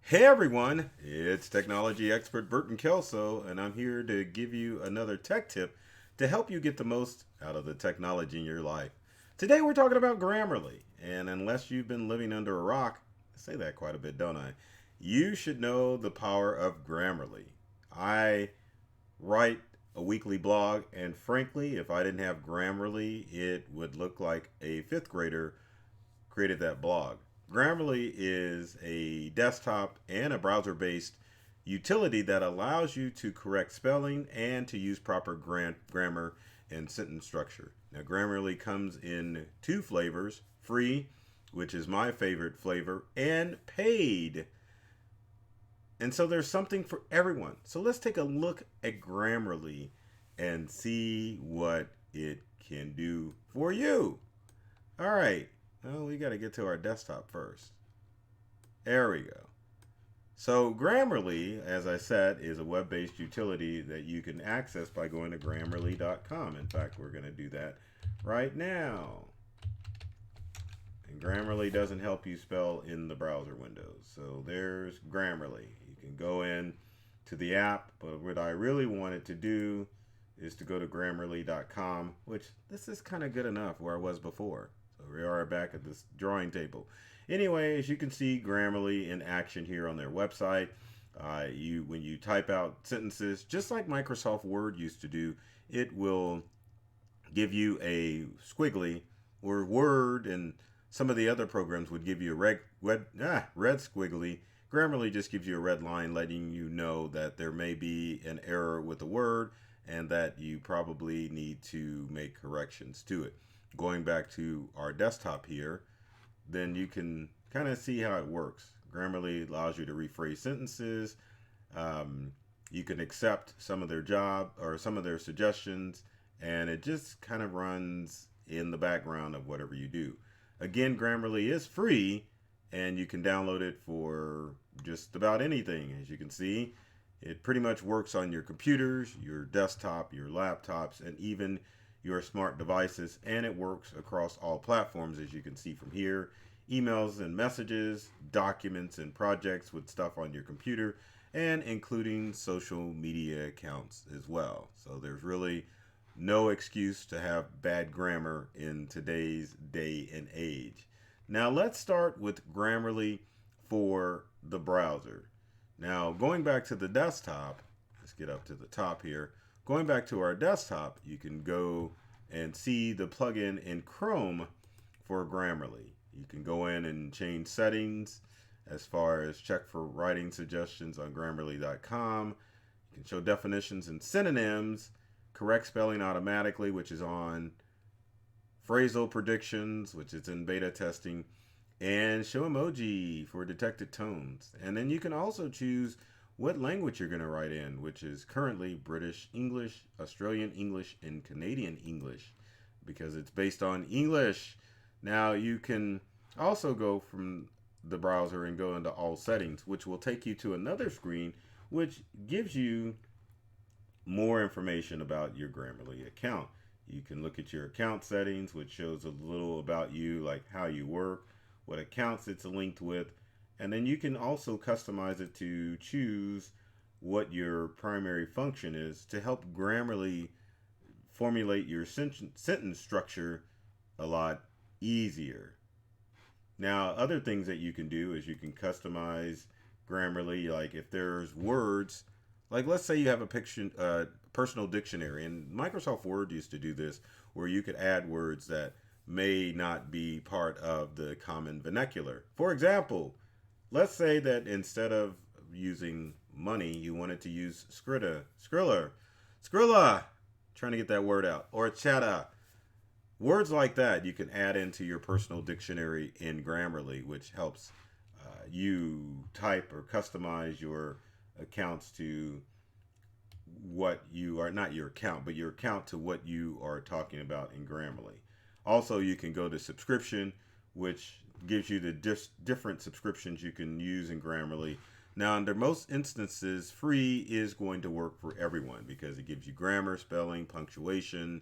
Hey everyone, it's technology expert Burton Kelso, and I'm here to give you another tech tip to help you get the most out of the technology in your life. Today we're talking about Grammarly, and unless you've been living under a rock, I say that quite a bit, don't I? You should know the power of Grammarly. I write a weekly blog, and frankly, if I didn't have Grammarly, it would look like a fifth grader created that blog. Grammarly is a desktop and a browser based utility that allows you to correct spelling and to use proper grammar and sentence structure. Now, Grammarly comes in two flavors: free, which is my favorite flavor, and paid. And so there's something for everyone. So let's take a look at Grammarly and see what it can do for you. All right. Well, we got to get to our desktop first. There we go. So, Grammarly, as I said, is a web based utility that you can access by going to grammarly.com. In fact, we're going to do that right now. And Grammarly doesn't help you spell in the browser windows. So, there's Grammarly. You can go in to the app, but what I really wanted to do is to go to grammarly.com, which this is kind of good enough where I was before. So we are back at this drawing table. Anyway, as you can see, Grammarly in action here on their website. When you type out sentences, just like Microsoft Word used to do, it will give you a squiggly, or Word and some of the other programs would give you a red squiggly. Grammarly just gives you a red line letting you know that there may be an error with a word and that you probably need to make corrections to it. Going back to our desktop here, then you can kind of see how it works. Grammarly allows you to rephrase sentences. You can accept some of their job or some of their suggestions, and it just kind of runs in the background of whatever you do. Again, Grammarly is free, and you can download it for just about anything. As you can see, it pretty much works on your computers, your desktop, your laptops, and even your smart devices, and it works across all platforms, as you can see from here: emails and messages, documents and projects with stuff on your computer, and including social media accounts as well. So there's really no excuse to have bad grammar in today's day and age. Now let's start with Grammarly for the browser. Now, going back to the desktop, let's get up to the top here. Going back to our desktop, you can go and see the plugin in Chrome for Grammarly. You can go in and change settings as far as check for writing suggestions on grammarly.com. You can show definitions and synonyms, correct spelling automatically, which is on, phrasal predictions, which is in beta testing, and show emoji for detected tones. And then you can also choose what language you're going to write in, which is currently British English, Australian English, and Canadian English, because it's based on English. Now you can also go from the browser and go into all settings, which will take you to another screen, which gives you more information about your Grammarly account. You can look at your account settings, which shows a little about you, like how you work, what accounts it's linked with, and then you can also customize it to choose what your primary function is to help Grammarly formulate your sentence structure a lot easier. Now, other things that you can do is you can customize Grammarly, like if there's words, like let's say you have a personal dictionary, and Microsoft Word used to do this, where you could add words that may not be part of the common vernacular. For example, let's say that instead of using money, you wanted to use skrilla, trying to get that word out, or chata. Words like that you can add into your personal dictionary in Grammarly, which helps you type or customize your accounts to what you are, not your account, but your account to what you are talking about in Grammarly. Also, you can go to subscription, which gives you the different subscriptions you can use in Grammarly. Now, under most instances, free is going to work for everyone because it gives you grammar, spelling, punctuation,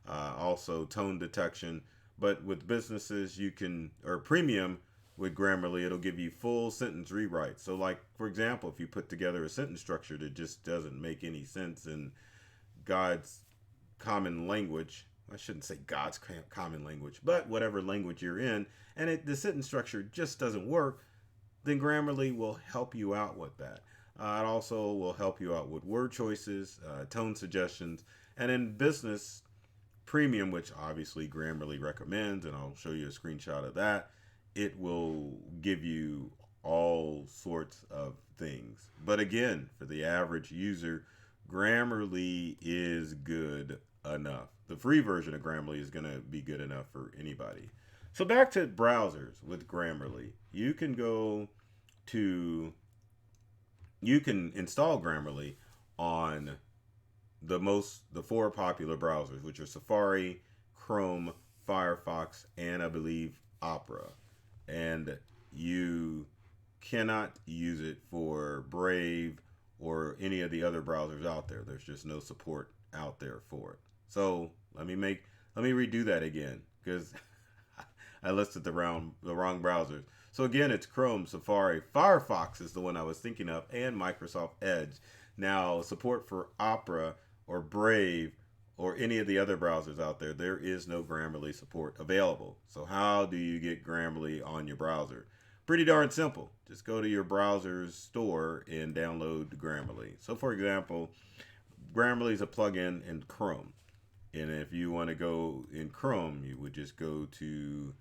also tone detection. But with businesses, you can, or premium, with Grammarly, it'll give you full sentence rewrites. So, like, for example, if you put together a sentence structure that just doesn't make any sense in God's common language, I shouldn't say God's common language, but whatever language you're in, and the sentence structure just doesn't work, then Grammarly will help you out with that. It also will help you out with word choices, tone suggestions, and in business premium, which obviously Grammarly recommends, and I'll show you a screenshot of that, it will give you all sorts of things. But again, for the average user, Grammarly is good enough. The free version of Grammarly is going to be good enough for anybody. So back to browsers with Grammarly. To you can install Grammarly on the four popular browsers, which are Safari, Chrome, Firefox, and I believe Opera. And you cannot use it for Brave or any of the other browsers out there. There's just no support out there for it. So let me redo that again because I listed the wrong browsers. So again, it's Chrome, Safari, Firefox is the one I was thinking of, and Microsoft Edge. Now, support for Opera or Brave or any of the other browsers out there, there is no Grammarly support available. So how do you get Grammarly on your browser? Pretty darn simple. Just go to your browser's store and download Grammarly. So for example, Grammarly is a plugin in Chrome. And if you want to go in Chrome, you would just go to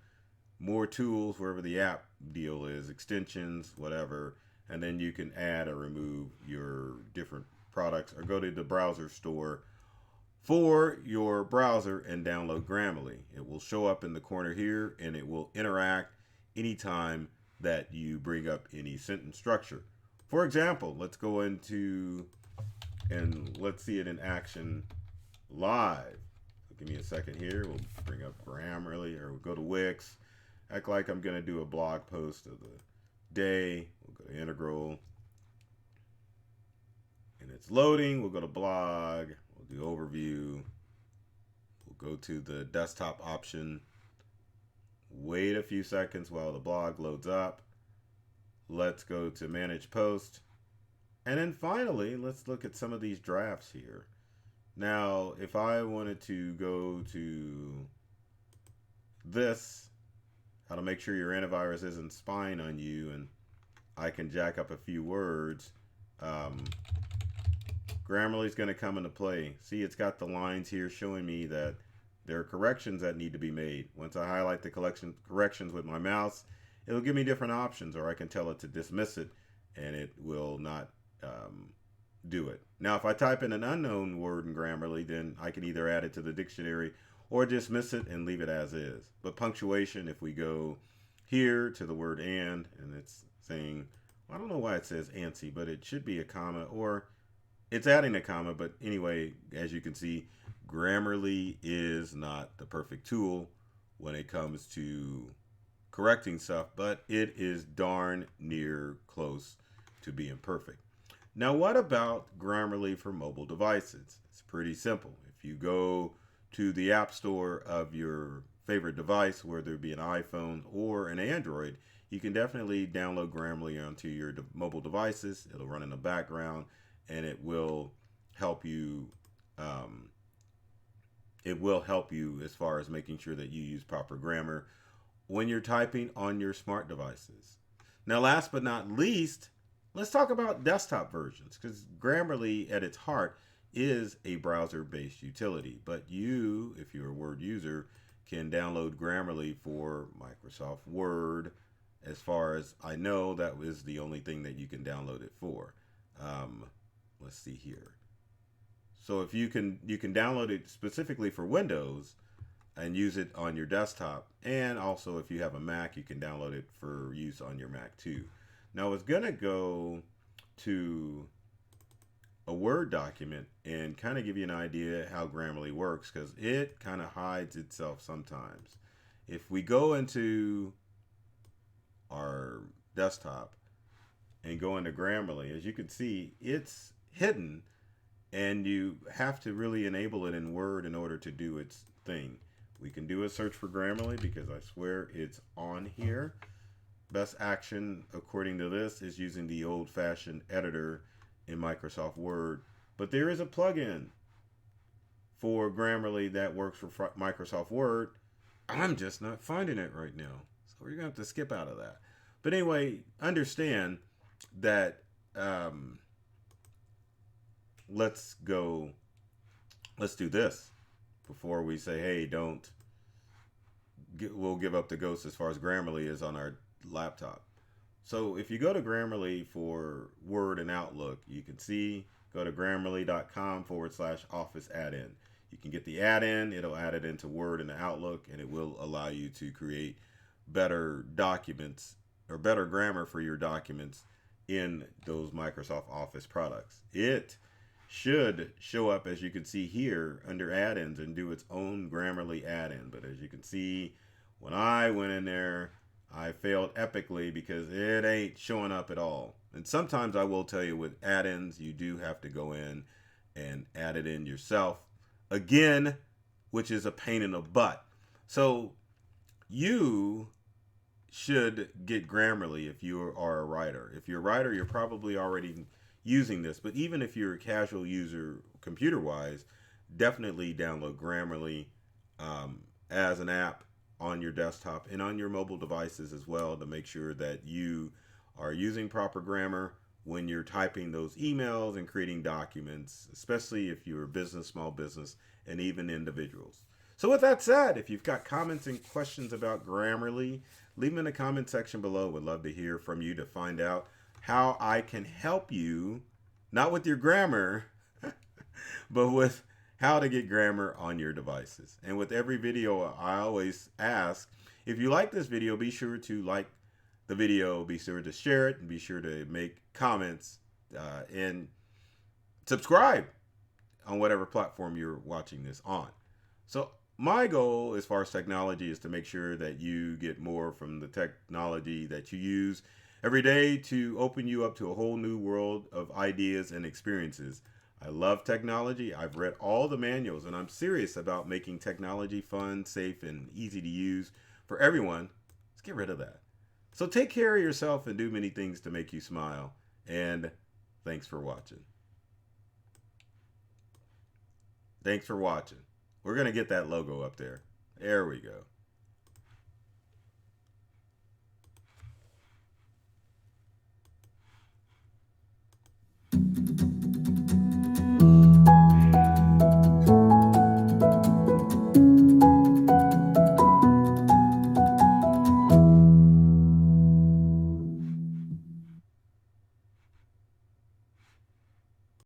more tools, wherever the app deal is, extensions, whatever, and then you can add or remove your different products, or go to the browser store for your browser and download Grammarly. It will show up in the corner here, and it will interact anytime that you bring up any sentence structure. For example, let's go into and let's see it in action live. So give me a second here. We'll bring up Grammarly, or we'll go to Wix. Act like I'm going to do a blog post of the day. We'll go to Integral. And it's loading. We'll go to blog. We'll do overview. We'll go to the desktop option. Wait a few seconds while the blog loads up. Let's go to manage post. And then finally, let's look at some of these drafts here. Now, if I wanted to go to this, how to make sure your antivirus isn't spying on you, and I can jack up a few words, Grammarly's going to come into play. See, it's got the lines here showing me that there are corrections that need to be made. Once I highlight the corrections with my mouse, it'll give me different options, or I can tell it to dismiss it, and it will not do it. Now, if I type in an unknown word in Grammarly, then I can either add it to the dictionary or dismiss it and leave it as is. But punctuation, if we go here to the word and it's saying, I don't know why it says antsy, but it should be a comma, or it's adding a comma. But anyway, as you can see, Grammarly is not the perfect tool when it comes to correcting stuff, but it is darn near close to being perfect. Now, what about Grammarly for mobile devices? It's pretty simple. If you go to the App Store of your favorite device, whether it be an iPhone or an Android, you can definitely download Grammarly onto your mobile devices. It'll run in the background, and it will help you. It will help you as far as making sure that you use proper grammar when you're typing on your smart devices. Now, last but not least, let's talk about desktop versions, because Grammarly at its heart is a browser-based utility. But you, if you're a Word user, can download Grammarly for Microsoft Word. As far as I know, that was the only thing that you can download it for. Let's see here. So if you can download it specifically for Windows and use it on your desktop. And also if you have a Mac, you can download it for use on your Mac too. Now it's going to go to a Word document and kind of give you an idea how Grammarly works, because it kind of hides itself sometimes. If we go into our desktop and go into Grammarly, as you can see, it's hidden, and you have to really enable it in Word in order to do its thing. We can do a search for Grammarly because I swear it's on here. best action according to this is using the old-fashioned editor in Microsoft Word. But there is a plugin for Grammarly that works for Microsoft Word. I'm just not finding it right now. So we're going to have to skip out of that. But anyway, understand that let's do this before we say, hey, we'll give up the ghost as far as Grammarly is on our laptop. So if you go to Grammarly for Word and Outlook, you can see, go to grammarly.com/office add-in. You can get the add-in, it'll add it into Word and Outlook, and it will allow you to create better documents or better grammar for your documents in those Microsoft Office products. It should show up, as you can see here, under add-ins and do its own Grammarly add-in. But as you can see, when I went in there, I failed epically because it ain't showing up at all. And sometimes I will tell you with add-ins, you do have to go in and add it in yourself again, which is a pain in the butt. So you should get Grammarly if you are a writer. If you're a writer, you're probably already using this. But even if you're a casual user computer-wise, definitely download Grammarly as an app on your desktop and on your mobile devices as well to make sure that you are using proper grammar when you're typing those emails and creating documents, especially if you're a business, small business, and even individuals. So with that said, if you've got comments and questions about Grammarly, leave them in the comment section below. Would love to hear from you to find out how I can help you, not with your grammar, but with how to get grammar on your devices. And with every video, I always ask, if you like this video, be sure to like the video, be sure to share it, and be sure to make comments and subscribe on whatever platform you're watching this on. So my goal as far as technology is to make sure that you get more from the technology that you use every day to open you up to a whole new world of ideas and experiences. I love technology. I've read all the manuals, and I'm serious about making technology fun, safe, and easy to use for everyone. Let's get rid of that. So take care of yourself and do many things to make you smile. And thanks for watching. Thanks for watching. We're going to get that logo up there. There we go.